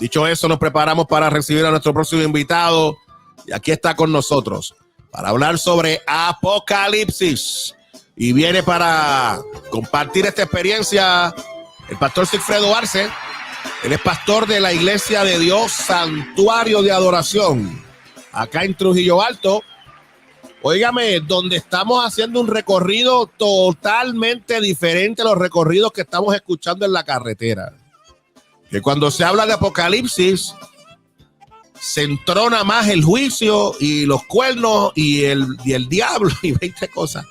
Dicho eso, nos preparamos para recibir a nuestro próximo invitado. Y aquí está con nosotros para hablar sobre Apocalipsis. Y viene para compartir esta experiencia el pastor Sigfredo Arce. Él es pastor de la Iglesia de Dios Santuario de Adoración, acá en Trujillo Alto. Óigame, donde estamos haciendo un recorrido totalmente diferente a los recorridos que estamos escuchando en la carretera. Que cuando se habla de Apocalipsis, se entrona más el juicio y los cuernos y el diablo y 20 cosas.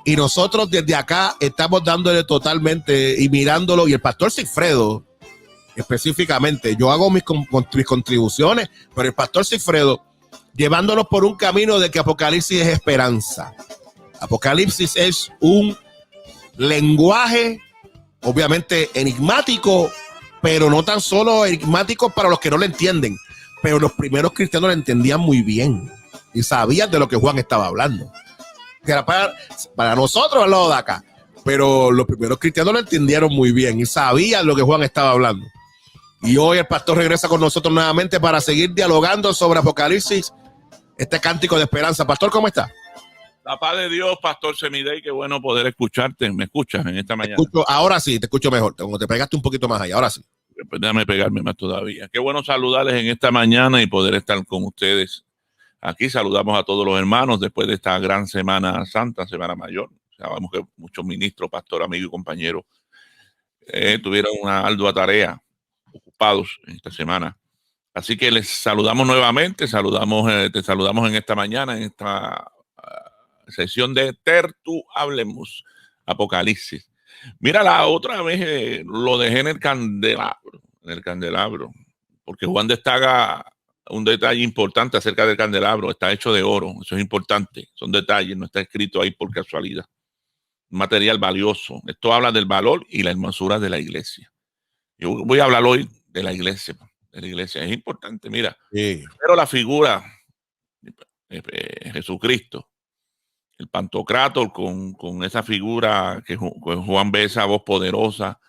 Y nosotros desde acá estamos dándole totalmente y mirándolo. Y el pastor Sigfredo, específicamente, yo hago mis contribuciones, pero el pastor Sigfredo, llevándonos por un camino de que Apocalipsis es esperanza. Apocalipsis es un lenguaje, obviamente enigmático, pero no tan solo enigmático para los que no lo entienden, pero los primeros cristianos lo entendían muy bien y sabían de lo que Juan estaba hablando. Que era para nosotros al lado de acá, pero los primeros cristianos lo entendieron muy bien y sabían lo que Juan estaba hablando. Y hoy el pastor regresa con nosotros nuevamente para seguir dialogando sobre Apocalipsis, este cántico de esperanza. Pastor, ¿cómo está? La paz de Dios, pastor Semidey, qué bueno poder escucharte. ¿Me escuchas en esta mañana? Ahora sí, te escucho mejor. Como te pegaste un poquito más ahí, ahora sí. Pues déjame pegarme más todavía. Qué bueno saludarles en esta mañana y poder estar con ustedes. Aquí saludamos a todos los hermanos después de esta gran Semana Santa, Semana Mayor. Sabemos que muchos ministros, pastor, amigos y compañeros tuvieron una ardua tarea, ocupados en esta semana. Así que les saludamos nuevamente, te saludamos en esta mañana, en esta sesión de Tertuhablemos Apocalipsis. Mira, la otra vez lo dejé en el candelabro, porque Juan destaca un detalle importante acerca del candelabro. Está hecho de oro, eso es importante, son detalles, no está escrito ahí por casualidad. Un material valioso. Esto habla del valor y la hermosura de la iglesia. Yo voy a hablar hoy de la iglesia. Es importante, mira. Sí. Pero la figura Jesucristo, el Pantocrátor con esa figura que Juan ve, esa voz poderosa,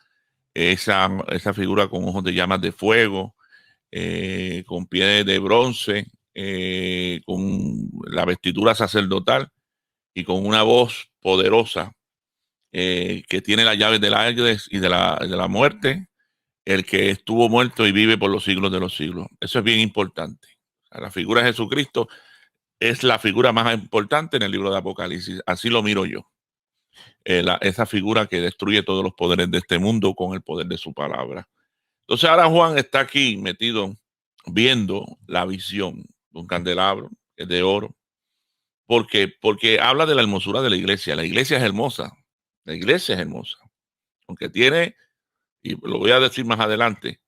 esa figura con ojos de llamas de fuego, con pies de bronce, con la vestidura sacerdotal y con una voz poderosa que tiene las llaves del Hades y de la muerte, el que estuvo muerto y vive por los siglos de los siglos. Eso es bien importante. La figura de Jesucristo es la figura más importante en el libro de Apocalipsis. Así lo miro yo. Esa figura que destruye todos los poderes de este mundo con el poder de su palabra. Entonces ahora Juan está aquí metido viendo la visión de un candelabro que es de oro. Porque habla de la hermosura de la iglesia. La iglesia es hermosa. La iglesia es hermosa. Aunque tiene, y lo voy a decir más adelante,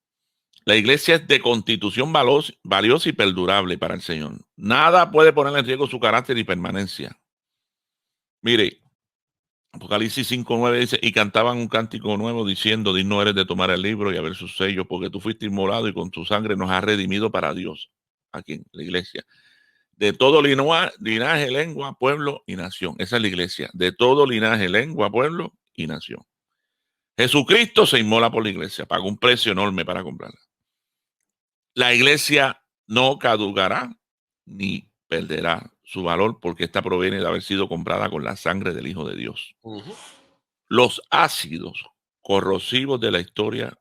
la iglesia es de constitución valiosa y perdurable para el Señor. Nada puede poner en riesgo su carácter y permanencia. Mire, Apocalipsis 5:9 dice, y cantaban un cántico nuevo diciendo, digno eres de tomar el libro y a ver sus sellos, porque tú fuiste inmolado y con tu sangre nos has redimido para Dios, aquí en la iglesia. De todo linaje, lengua, pueblo y nación. Esa es la iglesia. De todo linaje, lengua, pueblo y nación. Jesucristo se inmola por la iglesia, pagó un precio enorme para comprarla. La iglesia no caducará ni perderá su valor porque esta proviene de haber sido comprada con la sangre del Hijo de Dios. Los ácidos corrosivos de la historia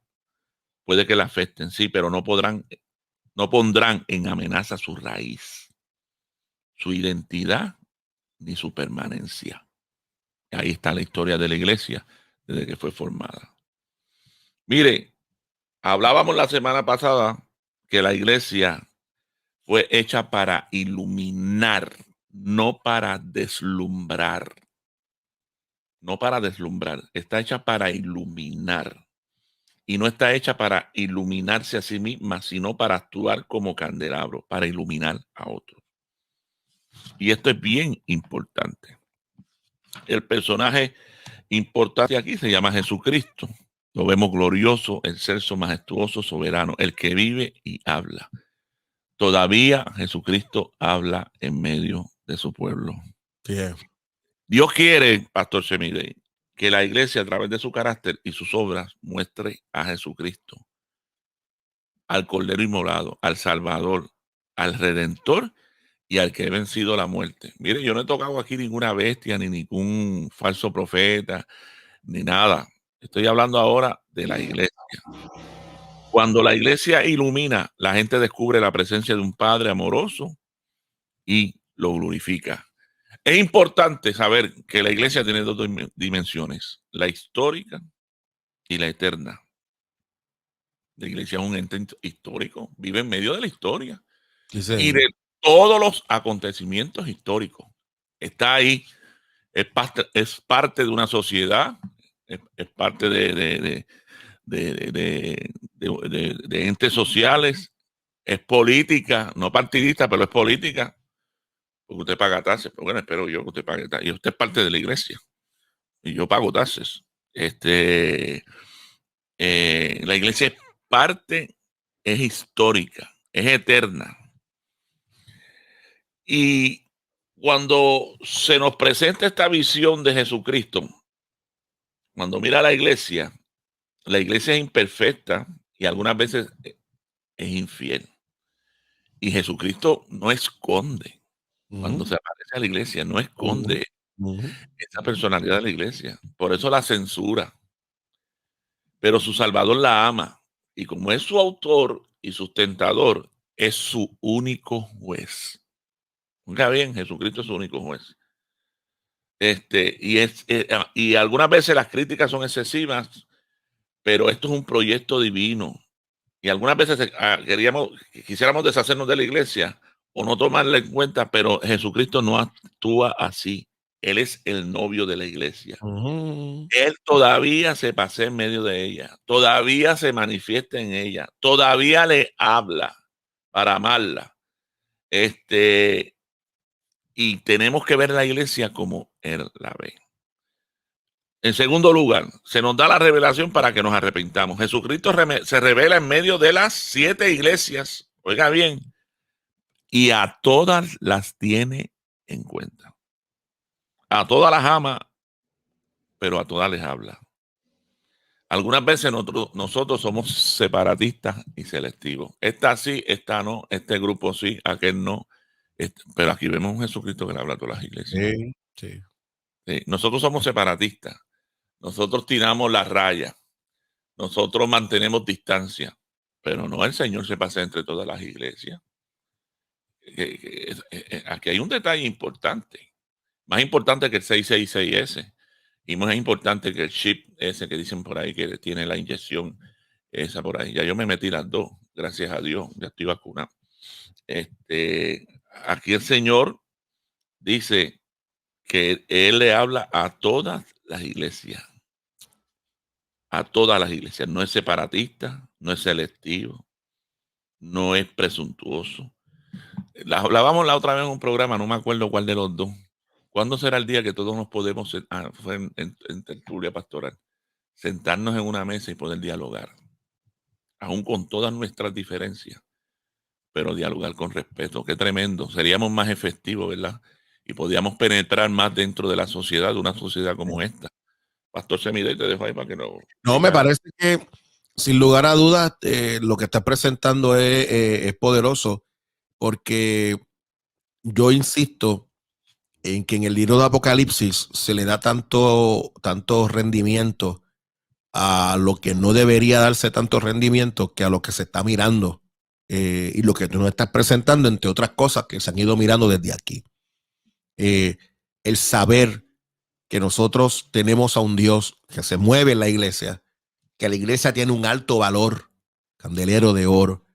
puede que la afecten, sí, pero no pondrán en amenaza su raíz, su identidad ni su permanencia. Ahí está la historia de la iglesia desde que fue formada. Mire, hablábamos la semana pasada que la iglesia fue hecha para iluminar, no para deslumbrar. No para deslumbrar, está hecha para iluminar. Y no está hecha para iluminarse a sí misma, sino para actuar como candelabro, para iluminar a otros. Y esto es bien importante. El personaje importante aquí se llama Jesucristo. Lo vemos glorioso, el ser majestuoso, soberano, el que vive y habla. Todavía Jesucristo habla en medio de su pueblo. Yeah. Dios quiere, pastor Semidey, que la iglesia a través de su carácter y sus obras muestre a Jesucristo al Cordero Inmolado, al Salvador, al Redentor y al que ha vencido la muerte. Mire, yo no he tocado aquí ninguna bestia, ni ningún falso profeta, ni nada. Estoy hablando ahora de la iglesia. Cuando la iglesia ilumina, la gente descubre la presencia de un Padre amoroso y lo glorifica. Es importante saber que la iglesia tiene dos dimensiones, la histórica y la eterna. La iglesia es un ente histórico, vive en medio de la historia y de todos los acontecimientos históricos. Está ahí, es parte de una sociedad, es parte de entes sociales, es política, no partidista, pero es política, porque usted paga taxes. Pero bueno, espero yo que usted pague taxes. Y usted es parte de la iglesia y yo pago taxes. La iglesia es parte, es histórica, es eterna. Y cuando se nos presenta esta visión de Jesucristo, cuando mira a la iglesia es imperfecta y algunas veces es infiel. Y Jesucristo no esconde. Cuando se aparece a la iglesia, no esconde esa personalidad de la iglesia. Por eso la censura. Pero su Salvador la ama. Y como es su autor y sustentador, es su único juez. Oiga bien, Jesucristo es su único juez. Y algunas veces las críticas son excesivas, pero esto es un proyecto divino. Y algunas veces quisiéramos deshacernos de la iglesia o no tomarla en cuenta, pero Jesucristo no actúa así. Él es el novio de la iglesia. Él todavía se pasea en medio de ella, todavía se manifiesta en ella, todavía le habla para amarla. Y tenemos que ver la iglesia como Él la ve. En segundo lugar, se nos da la revelación para que nos arrepintamos. Jesucristo se revela en medio de las 7 iglesias, oiga bien, y a todas las tiene en cuenta. A todas las ama, pero a todas les habla. Algunas veces nosotros somos separatistas y selectivos. Esta sí, esta no, este grupo sí, aquel no. Pero aquí vemos un Jesucristo que le habla a todas las iglesias. Sí. Sí, nosotros somos separatistas. Nosotros tiramos la raya. Nosotros mantenemos distancia. Pero no, el Señor se pasa entre todas las iglesias. Aquí hay un detalle importante. Más importante que el 666S. Y más importante que el chip ese que dicen por ahí que tiene la inyección esa por ahí. Ya yo me metí las dos, gracias a Dios, ya estoy vacunado. Aquí el Señor dice que Él le habla a todas las iglesias. A todas las iglesias. No es separatista, no es selectivo, no es presuntuoso. La hablábamos la otra vez en un programa, no me acuerdo cuál de los dos. ¿Cuándo será el día que todos nos podemos, fue en tertulia pastoral, sentarnos en una mesa y poder dialogar? Aún con todas nuestras diferencias, pero dialogar con respeto. Qué tremendo. Seríamos más efectivos, ¿verdad? Y podíamos penetrar más dentro de la sociedad, de una sociedad como esta. Pastor Semide, te dejo ahí para que no... No, me parece que sin lugar a dudas lo que estás presentando es poderoso, porque yo insisto en que en el libro de Apocalipsis se le da tanto rendimiento a lo que no debería darse tanto rendimiento que a lo que se está mirando y lo que tú nos estás presentando, entre otras cosas que se han ido mirando desde aquí. El saber que nosotros tenemos a un Dios que se mueve en la iglesia, que la iglesia tiene un alto valor, candelero de oro,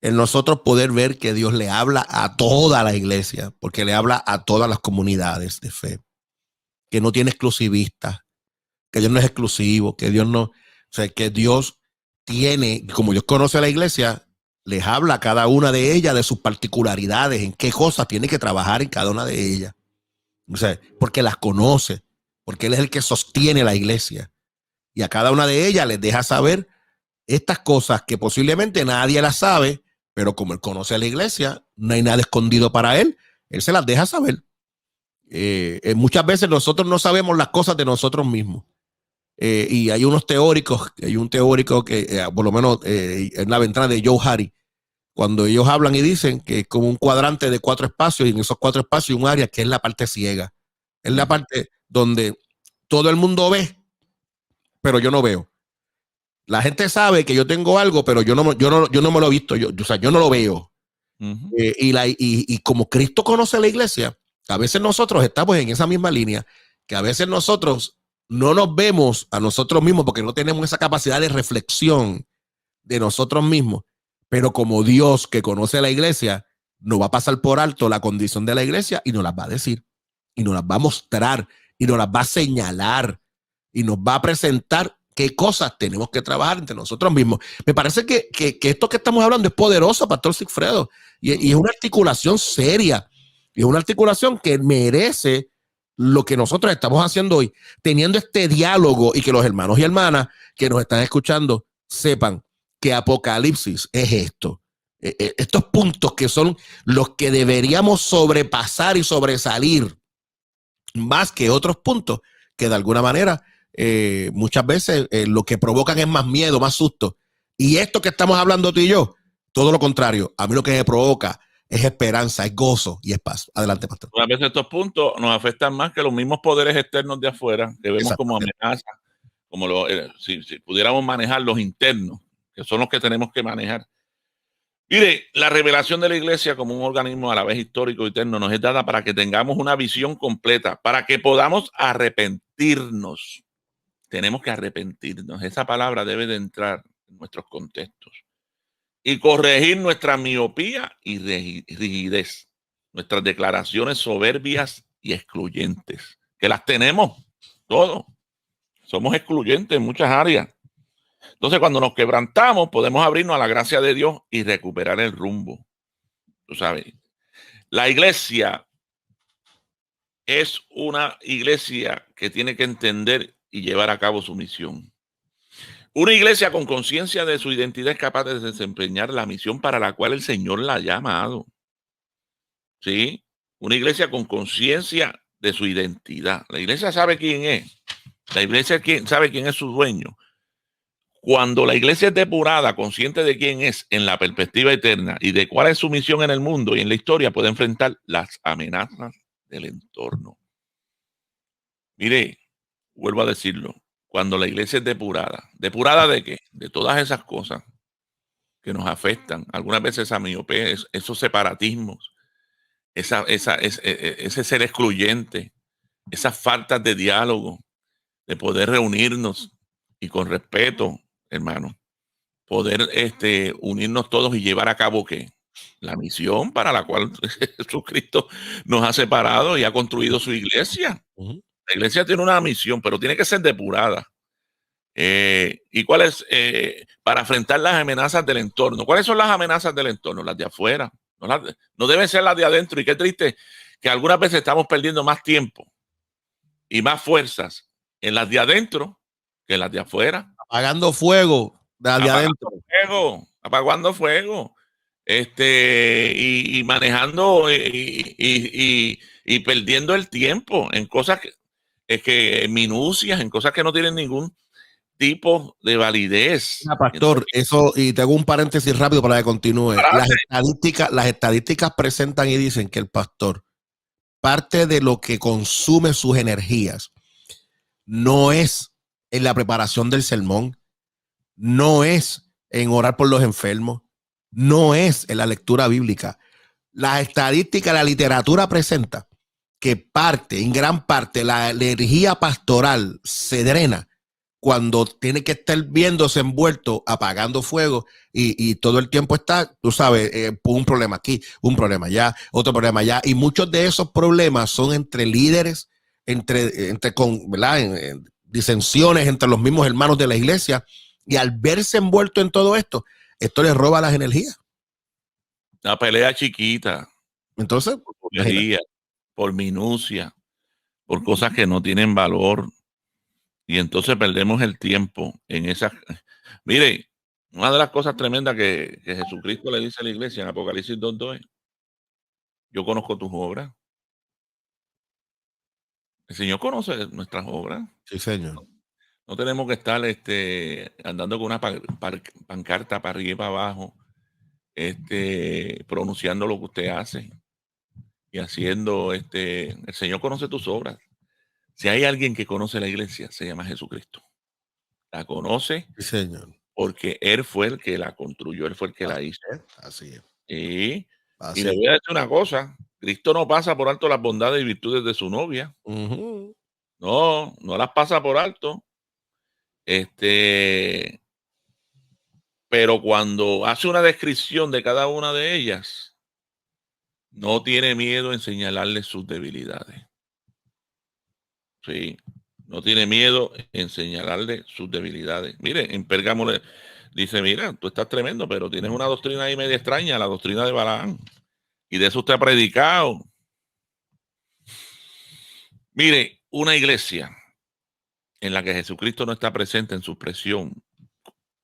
en nosotros poder ver que Dios le habla a toda la iglesia, porque le habla a todas las comunidades de fe, que no tiene exclusivistas, que Dios no es exclusivo, que Dios no, o sea, que Dios tiene, como Dios conoce a la iglesia, les habla a cada una de ellas de sus particularidades, en qué cosas tiene que trabajar en cada una de ellas. O sea, porque las conoce, porque Él es el que sostiene la iglesia. Y a cada una de ellas les deja saber estas cosas que posiblemente nadie las sabe, pero como Él conoce a la iglesia, no hay nada escondido para Él, Él se las deja saber. Muchas veces nosotros no sabemos las cosas de nosotros mismos. y hay unos teóricos, hay un teórico que por lo menos en la ventana de Joe Harry, cuando ellos hablan y dicen que es como un cuadrante de 4 espacios y en esos 4 espacios hay un área que es la parte ciega. Es la parte donde todo el mundo ve, pero yo no veo. La gente sabe que yo tengo algo, pero yo no me lo he visto, o sea, yo no lo veo. Y como Cristo conoce la iglesia, a veces nosotros estamos en esa misma línea, que a veces nosotros no nos vemos a nosotros mismos porque no tenemos esa capacidad de reflexión de nosotros mismos, pero como Dios que conoce la iglesia, nos va a pasar por alto la condición de la iglesia y nos las va a decir, y nos las va a mostrar, y nos las va a señalar, y nos va a presentar qué cosas tenemos que trabajar entre nosotros mismos. Me parece que esto que estamos hablando es poderoso, Pastor Sigfredo, y es una articulación seria, y es una articulación que merece lo que nosotros estamos haciendo hoy, teniendo este diálogo y que los hermanos y hermanas que nos están escuchando sepan que Apocalipsis es esto. Estos puntos que son los que deberíamos sobrepasar y sobresalir más que otros puntos que de alguna manera muchas veces lo que provocan es más miedo, más susto. Y esto que estamos hablando tú y yo, todo lo contrario. A mí lo que me provoca es esperanza, es gozo y es paz. Adelante, pastor. A veces estos puntos nos afectan más que los mismos poderes externos de afuera, que vemos como amenaza, como si pudiéramos manejar los internos, que son los que tenemos que manejar. Mire, la revelación de la iglesia como un organismo a la vez histórico y eterno nos es dada para que tengamos una visión completa, para que podamos arrepentirnos. Tenemos que arrepentirnos. Esa palabra debe de entrar en nuestros contextos y corregir nuestra miopía y rigidez, nuestras declaraciones soberbias y excluyentes, que las tenemos todos. Somos excluyentes en muchas áreas. Entonces, cuando nos quebrantamos, podemos abrirnos a la gracia de Dios y recuperar el rumbo. Tú sabes, la iglesia es una iglesia que tiene que entender y llevar a cabo su misión. Una iglesia con conciencia de su identidad es capaz de desempeñar la misión para la cual el Señor la ha llamado. ¿Sí? Una iglesia con conciencia de su identidad. La iglesia sabe quién es. La iglesia sabe quién es su dueño. Cuando la iglesia es depurada, consciente de quién es en la perspectiva eterna y de cuál es su misión en el mundo y en la historia, puede enfrentar las amenazas del entorno. Mire, vuelvo a decirlo, cuando la iglesia es depurada, ¿depurada de qué? De todas esas cosas que nos afectan, algunas veces esa miopía, esos separatismos, ese ser excluyente, esas faltas de diálogo, de poder reunirnos y con respeto, hermano, poder unirnos todos y llevar a cabo ¿qué? La misión para la cual Jesucristo nos ha separado y ha construido su iglesia. La iglesia tiene una misión, pero tiene que ser depurada. ¿Y cuál es? Para enfrentar las amenazas del entorno. ¿Cuáles son las amenazas del entorno? Las de afuera. No deben ser las de adentro. Y qué triste que algunas veces estamos perdiendo más tiempo y más fuerzas en las de adentro que en las de afuera. Apagando fuego de adentro. Apagando fuego. Y manejando y perdiendo el tiempo en cosas minucias, en cosas que no tienen ningún tipo de validez. Pastor, eso, y te hago un paréntesis rápido para que continúe. Las estadísticas presentan y dicen que el pastor, parte de lo que consume sus energías, no es en la preparación del sermón, no es en orar por los enfermos, no es en la lectura bíblica. Las estadísticas, la literatura presenta que en gran parte, la energía pastoral se drena cuando tiene que estar viéndose envuelto, apagando fuego y todo el tiempo está, tú sabes, un problema aquí, un problema allá, otro problema allá. Y muchos de esos problemas son entre líderes, ¿verdad? En disensiones entre los mismos hermanos de la iglesia. Y al verse envuelto en todo esto, esto les roba las energías. Una pelea chiquita. Entonces, por minucia, por cosas que no tienen valor. Y entonces perdemos el tiempo en esas. Mire, una de las cosas tremendas que Jesucristo le dice a la iglesia en Apocalipsis 2:2 es: yo conozco tus obras. El Señor conoce nuestras obras. sí, señor. No tenemos que estar andando con una pancarta para arriba y para abajo, pronunciando lo que usted hace y haciendo. El Señor conoce tus obras. Si hay alguien que conoce la iglesia, se llama Jesucristo. La conoce Sí, señor. porque Él fue el que la construyó, Él fue el que la hizo. Así es. Y le voy a decir una cosa, Cristo no pasa por alto las bondades y virtudes de su novia. Ujú. No, no las pasa por alto. Pero cuando hace una descripción de cada una de ellas, no tiene miedo en señalarle sus debilidades. Sí, no tiene miedo en señalarle sus debilidades. Mire, en Pérgamo le dice, mira, tú estás tremendo, pero tienes una doctrina ahí media extraña, la doctrina de Balaam. Y de eso usted ha predicado. Mire, una iglesia en la que Jesucristo no está presente en su expresión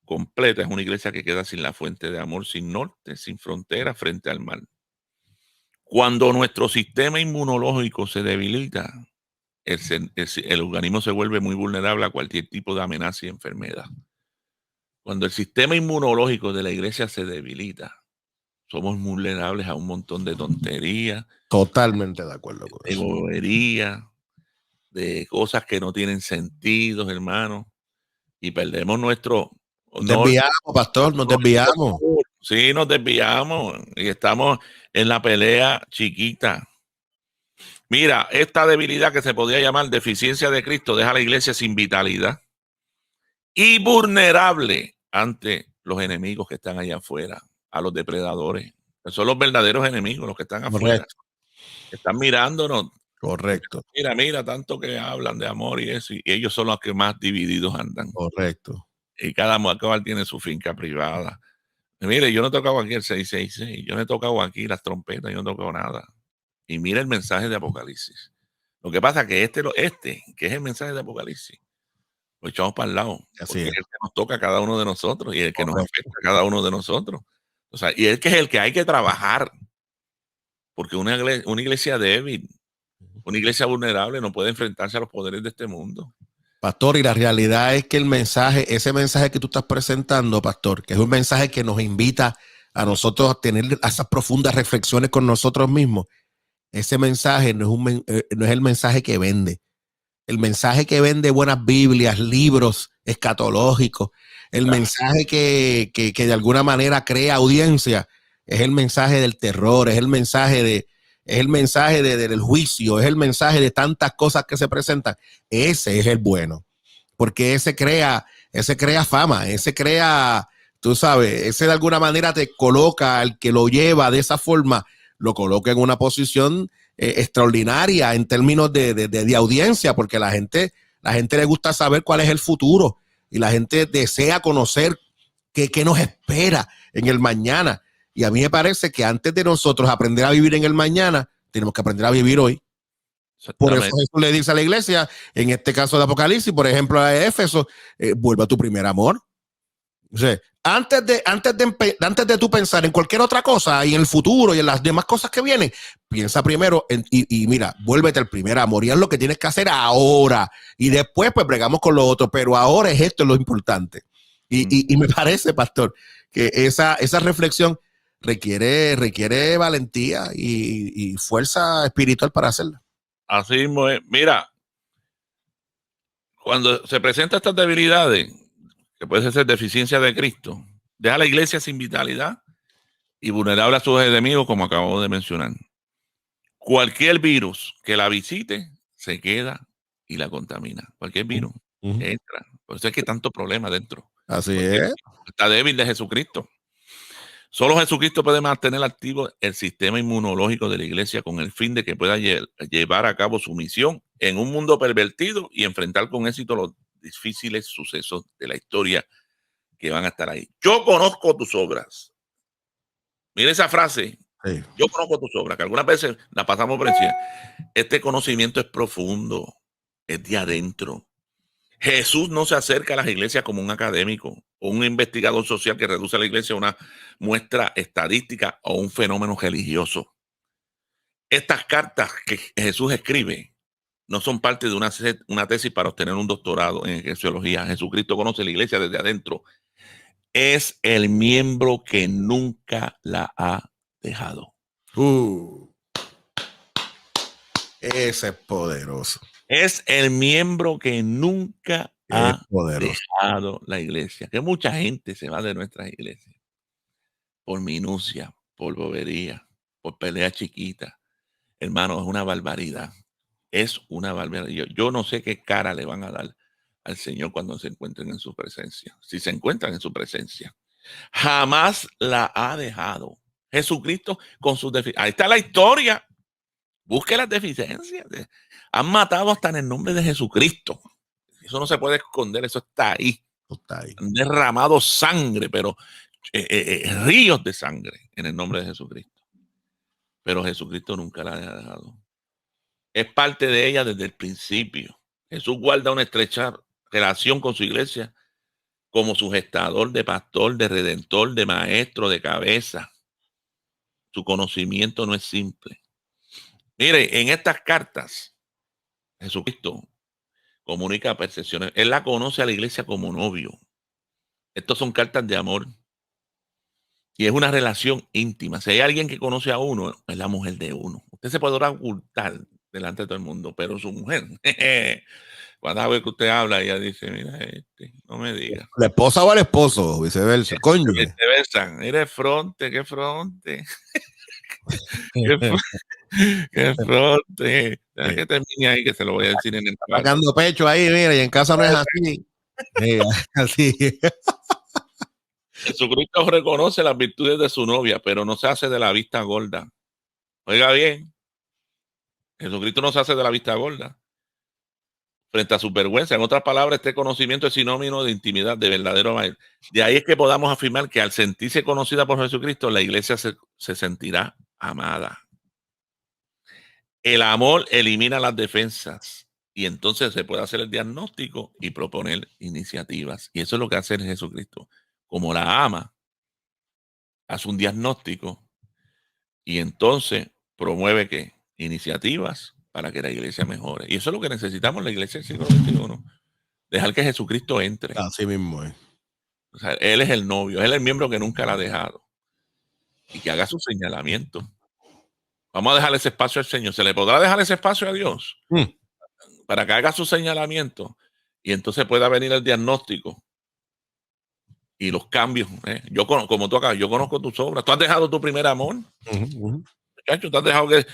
completa es una iglesia que queda sin la fuente de amor, sin norte, sin frontera frente al mal. Cuando nuestro sistema inmunológico se debilita, el organismo se vuelve muy vulnerable a cualquier tipo de amenaza y enfermedad. Cuando el sistema inmunológico de la iglesia se debilita, somos vulnerables a un montón de tonterías, Totalmente de acuerdo con de eso. boberías, de cosas que no tienen sentido, hermano, y perdemos nuestro honor. Desviamos, pastor, nos desviamos. Sí, nos desviamos y estamos en la pelea chiquita. Mira, esta debilidad que se podría llamar deficiencia de Cristo deja a la iglesia sin vitalidad y vulnerable ante los enemigos que están allá afuera, a los depredadores. Son los verdaderos enemigos, los que están afuera, Correcto. que están mirándonos. Correcto. Mira, tanto que hablan de amor y eso, y ellos son los que más divididos andan. Correcto. Y cada cual tiene su finca privada. Mire, yo no he tocado aquí el 666, yo no he tocado aquí las trompetas, yo no he tocado nada. Y mira el mensaje de Apocalipsis. Lo que pasa es que que es el mensaje de Apocalipsis, lo echamos para el lado, Así porque es. es el que nos toca a cada uno de nosotros y el que nos Correcto. afecta a cada uno de nosotros. O sea, y es que es el que hay que trabajar, porque una iglesia débil, una iglesia vulnerable no puede enfrentarse a los poderes de este mundo. Pastor, y la realidad es que ese mensaje que tú estás presentando, pastor, que es un mensaje que nos invita a nosotros a tener esas profundas reflexiones con nosotros mismos, ese mensaje no es el mensaje que vende. El mensaje que vende buenas Biblias, libros escatológicos, el mensaje que de alguna manera crea audiencia, es el mensaje del terror, es el mensaje del juicio, es el mensaje de tantas cosas que se presentan. Ese es el bueno, porque ese crea fama, ese crea, tú sabes, ese de alguna manera te coloca, al que lo lleva de esa forma, lo coloca en una posición extraordinaria en términos de audiencia, porque la gente le gusta saber cuál es el futuro y la gente desea conocer qué nos espera en el mañana. Y a mí me parece que antes de nosotros aprender a vivir en el mañana, tenemos que aprender a vivir hoy. Por eso Jesús le dice a la iglesia, en este caso de Apocalipsis, por ejemplo, a Éfeso, vuelve a tu primer amor. O sea, antes de tú pensar en cualquier otra cosa y en el futuro y en las demás cosas que vienen, piensa primero y mira, vuélvete al primer amor, y es lo que tienes que hacer ahora, y después pues bregamos con lo otro, pero ahora es lo importante. Y me parece, pastor, que esa reflexión requiere valentía y fuerza espiritual para hacerla. Así mismo es. Mira, cuando se presentan estas debilidades, que puede ser deficiencia de Cristo, deja a la iglesia sin vitalidad y vulnerable a sus enemigos, como acabo de mencionar. Cualquier virus que la visite se queda y la contamina. Cualquier virus entra. Por eso es que hay tanto problema dentro. Así es. Está débil de Jesucristo. Solo Jesucristo puede mantener activo el sistema inmunológico de la iglesia con el fin de que pueda llevar a cabo su misión en un mundo pervertido y enfrentar con éxito los difíciles sucesos de la historia que van a estar ahí. Yo conozco tus obras. Mira esa frase. Sí. Yo conozco tus obras, que algunas veces la pasamos por encima. Este conocimiento es profundo, es de adentro. Jesús no se acerca a las iglesias como un académico o un investigador social que reduce a la iglesia a una muestra estadística o un fenómeno religioso. Estas cartas que Jesús escribe no son parte de una tesis para obtener un doctorado en eclesiología. Jesucristo conoce la iglesia desde adentro. Es el miembro que nunca la ha dejado. Ese es poderoso. Es el miembro que nunca ha poderoso. dejado la iglesia. Que mucha gente se va de nuestras iglesias por minucia, por bobería, por pelea chiquita. Hermano, es una barbaridad. Es una barbaridad. Yo no sé qué cara le van a dar al Señor cuando se encuentren en su presencia. Si se encuentran en su presencia. Jamás la ha dejado. Jesucristo con sus deficiencias. Ahí está la historia. Busque las deficiencias. Han matado hasta en el nombre de Jesucristo. Eso no se puede esconder, eso está ahí. Está ahí. Han derramado sangre, pero ríos de sangre en el nombre de Jesucristo. Pero Jesucristo nunca la ha dejado. Es parte de ella desde el principio. Jesús guarda una estrecha relación con su iglesia como su gestador, de pastor, de redentor, de maestro, de cabeza. Su conocimiento no es simple. Mire, en estas cartas, Jesucristo comunica percepciones. Él la conoce a la iglesia como novio. Estos son cartas de amor. Y es una relación íntima. Si hay alguien que conoce a uno, es la mujer de uno. Usted se podrá ocultar delante de todo el mundo, pero su mujer, cada vez que usted habla, ella dice, mira, no me diga. La esposa o el esposo, viceversa. Coño. Viceversa. Mire, fronte, qué fronte. qué fronte. Que termine ahí, que se lo voy a decir en el cuarto. Sacando pecho ahí, mira, y en casa no es así. Así. Jesucristo reconoce las virtudes de su novia, pero no se hace de la vista gorda. Oiga bien, Jesucristo no se hace de la vista gorda frente a su vergüenza. En otras palabras, este conocimiento es sinónimo de intimidad, de verdadero amor. De ahí es que podamos afirmar que al sentirse conocida por Jesucristo, la iglesia se sentirá amada. El amor elimina las defensas y entonces se puede hacer el diagnóstico y proponer iniciativas. Y eso es lo que hace Jesucristo. Como la ama, hace un diagnóstico y entonces promueve ¿qué? Iniciativas para que la iglesia mejore. Y eso es lo que necesitamos la iglesia del siglo XXI. Dejar que Jesucristo entre. Así mismo es. O sea, él es el novio, él es el miembro que nunca la ha dejado. Y que haga su señalamiento. Vamos a dejar ese espacio al Señor. ¿Se le podrá dejar ese espacio a Dios? Para que haga su señalamiento y entonces pueda venir el diagnóstico y los cambios. Yo, como tú acá, yo conozco tus obras. ¿Tú has dejado tu primer amor? Muchacho, ¿tú has dejado que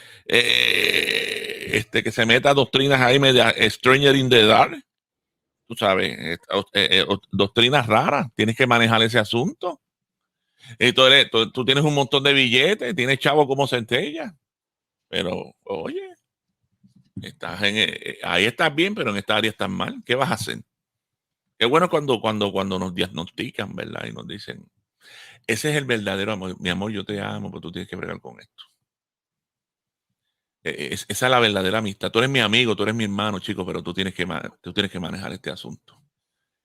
se meta doctrinas ahí media Stranger in the Dark? Tú sabes, doctrinas raras. Tienes que manejar ese asunto. Y tú tienes un montón de billetes, tienes chavo como centella. Pero, oye, ahí estás bien, pero en esta área estás mal. ¿Qué vas a hacer? Qué bueno cuando nos diagnostican, ¿verdad? Y nos dicen, ese es el verdadero amor. Mi amor, yo te amo, pero tú tienes que bregar con esto. Esa es la verdadera amistad. Tú eres mi amigo, tú eres mi hermano, chico, pero tú tienes que manejar este asunto.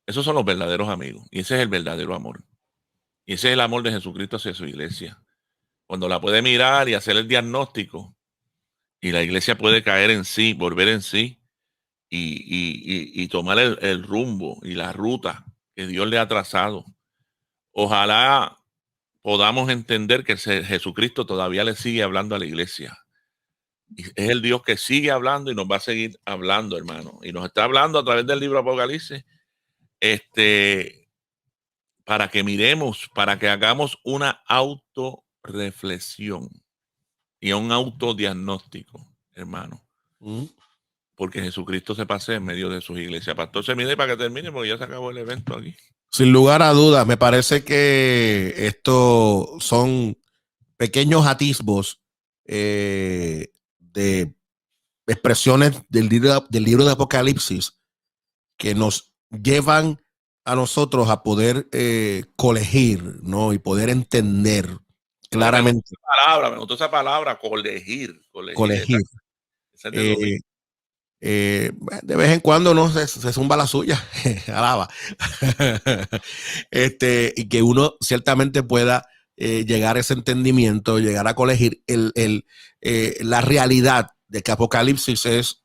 Esos son los verdaderos amigos. Y ese es el verdadero amor. Y ese es el amor de Jesucristo hacia su iglesia. Cuando la puede mirar y hacer el diagnóstico, y la iglesia puede caer en sí, volver en sí, y tomar el rumbo y la ruta que Dios le ha trazado. Ojalá podamos entender que Jesucristo todavía le sigue hablando a la iglesia. Y es el Dios que sigue hablando y nos va a seguir hablando, hermano. Y nos está hablando a través del libro Apocalipsis, para que miremos, para que hagamos una autorreflexión y un autodiagnóstico, hermano. Porque Jesucristo se pase en medio de sus iglesias. Pastor, se mide para que termine porque ya se acabó el evento aquí. Sin lugar a dudas, me parece que estos son pequeños atisbos de expresiones del libro de Apocalipsis que nos llevan a nosotros a poder colegir, ¿no? Y poder entender claramente. Me gustó esa palabra, colegir. Colegir. De vez en cuando no se zumba la suya, alaba. Y que uno ciertamente pueda llegar a ese entendimiento, llegar a colegir la realidad de que Apocalipsis es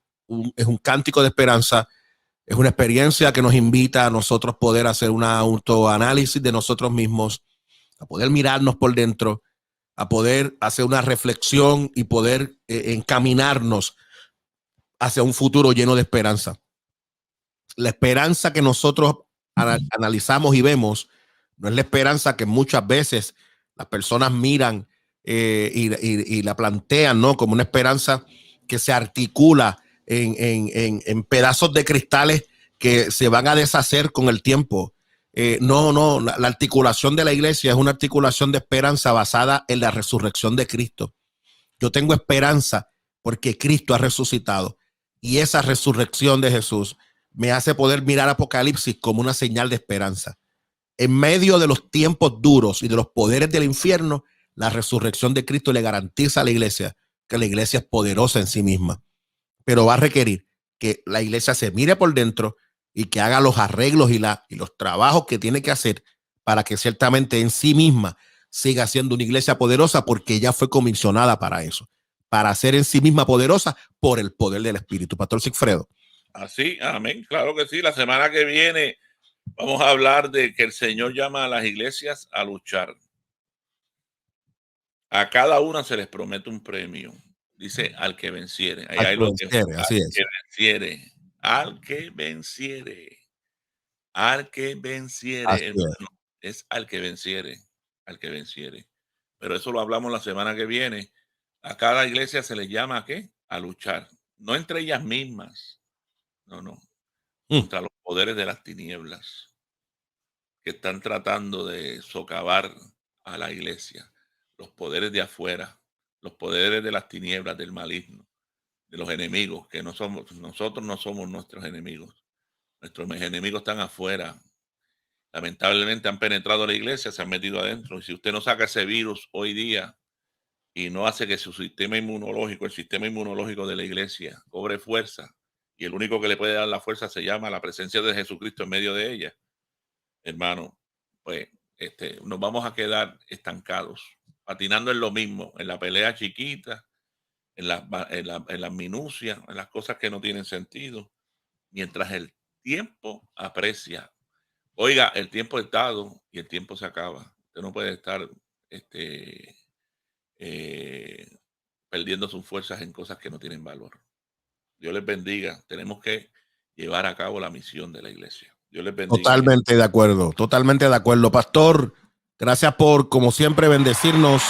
es un cántico de esperanza, es una experiencia que nos invita a nosotros poder hacer un autoanálisis de nosotros mismos, a poder mirarnos por dentro, a poder hacer una reflexión y poder encaminarnos hacia un futuro lleno de esperanza. La esperanza que nosotros analizamos y vemos no es la esperanza que muchas veces las personas miran y la plantean, ¿no? Como una esperanza que se articula en pedazos de cristales que se van a deshacer con el tiempo. No, la articulación de la iglesia es una articulación de esperanza basada en la resurrección de Cristo. Yo tengo esperanza porque Cristo ha resucitado, y esa resurrección de Jesús me hace poder mirar Apocalipsis como una señal de esperanza. En medio de los tiempos duros y de los poderes del infierno, la resurrección de Cristo le garantiza a la iglesia que la iglesia es poderosa en sí misma, pero va a requerir que la iglesia se mire por dentro y que haga los arreglos y los trabajos que tiene que hacer para que ciertamente en sí misma siga siendo una iglesia poderosa, porque ella fue comisionada para eso, para ser en sí misma poderosa por el poder del Espíritu. Pastor Sigfredo. Así, amén, claro que sí. La semana que viene vamos a hablar de que el Señor llama a las iglesias a luchar. A cada una se les promete un premio. Dice, al que venciere. Ahí hay lo que venciere. Al que venciere. Al que venciere. Hermano, es al que venciere. Al que venciere. Pero eso lo hablamos la semana que viene. A cada iglesia se les llama ¿a qué? A luchar. No entre ellas mismas. No. Contra los poderes de las tinieblas que están tratando de socavar a la iglesia. Los poderes de afuera, los poderes de las tinieblas, del maligno, de los enemigos, que nosotros no somos nuestros enemigos. Nuestros enemigos están afuera. Lamentablemente han penetrado la iglesia, se han metido adentro. Y si usted no saca ese virus hoy día y no hace que su sistema inmunológico, el sistema inmunológico de la iglesia, cobre fuerza, y el único que le puede dar la fuerza se llama la presencia de Jesucristo en medio de ella, hermano, pues nos vamos a quedar estancados, patinando en lo mismo, en la pelea chiquita, en las minucias, en las cosas que no tienen sentido, mientras el tiempo aprecia. Oiga, el tiempo es dado y el tiempo se acaba. Usted no puede estar perdiendo sus fuerzas en cosas que no tienen valor. Dios les bendiga. Tenemos que llevar a cabo la misión de la iglesia. Dios les bendiga. Totalmente de acuerdo, totalmente de acuerdo. Pastor, gracias por, como siempre, bendecirnos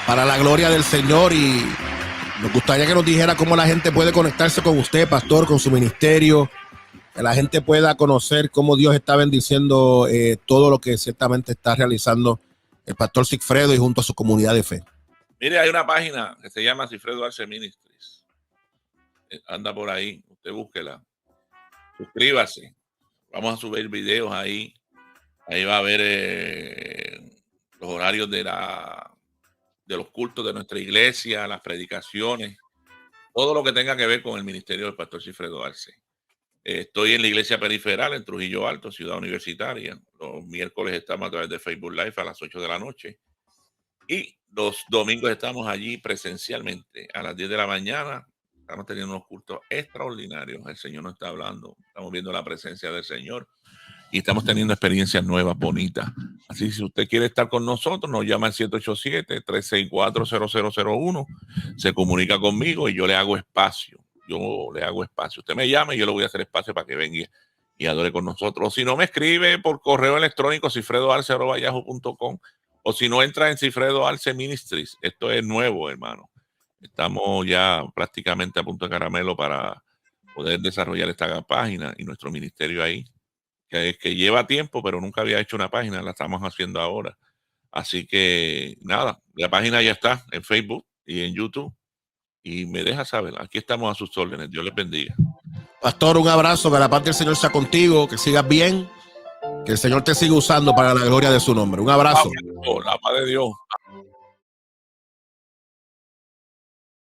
para la gloria del Señor, y nos gustaría que nos dijera cómo la gente puede conectarse con usted, pastor, con su ministerio, que la gente pueda conocer cómo Dios está bendiciendo todo lo que ciertamente está realizando el pastor Sigfredo y junto a su comunidad de fe. Mire, hay una página que se llama Sigfredo Arce Ministries. Anda por ahí, usted búsquela. Suscríbase. Vamos a subir videos ahí. Ahí va a ver los horarios de los cultos de nuestra iglesia, las predicaciones, todo lo que tenga que ver con el ministerio del pastor Sigfredo Arce. Estoy en la iglesia periferal en Trujillo Alto, Ciudad Universitaria. Los miércoles estamos a través de Facebook Live a las 8 de la noche. Y los domingos estamos allí presencialmente a las 10 de la mañana. Estamos teniendo unos cultos extraordinarios. El Señor nos está hablando. Estamos viendo la presencia del Señor y estamos teniendo experiencias nuevas, bonitas. Así, si usted quiere estar con nosotros, nos llama al 787-364-0001. Se comunica conmigo y yo le hago espacio. Usted me llama y yo le voy a hacer espacio para que venga y adore con nosotros. O si no, me escribe por correo electrónico cifredoarce@yahoo.com, o si no, entra en Sigfredo Arce Ministries. Esto es nuevo, hermano. Estamos ya prácticamente a punto de caramelo para poder desarrollar esta página y nuestro ministerio ahí, que lleva tiempo, pero nunca había hecho una página. La estamos haciendo ahora. Así que nada, la página ya está en Facebook y en YouTube. Y me deja saber, aquí estamos a sus órdenes. Dios les bendiga. Pastor, un abrazo, que la paz del Señor sea contigo, que sigas bien, que el Señor te siga usando para la gloria de su nombre. Un abrazo. La paz de Dios.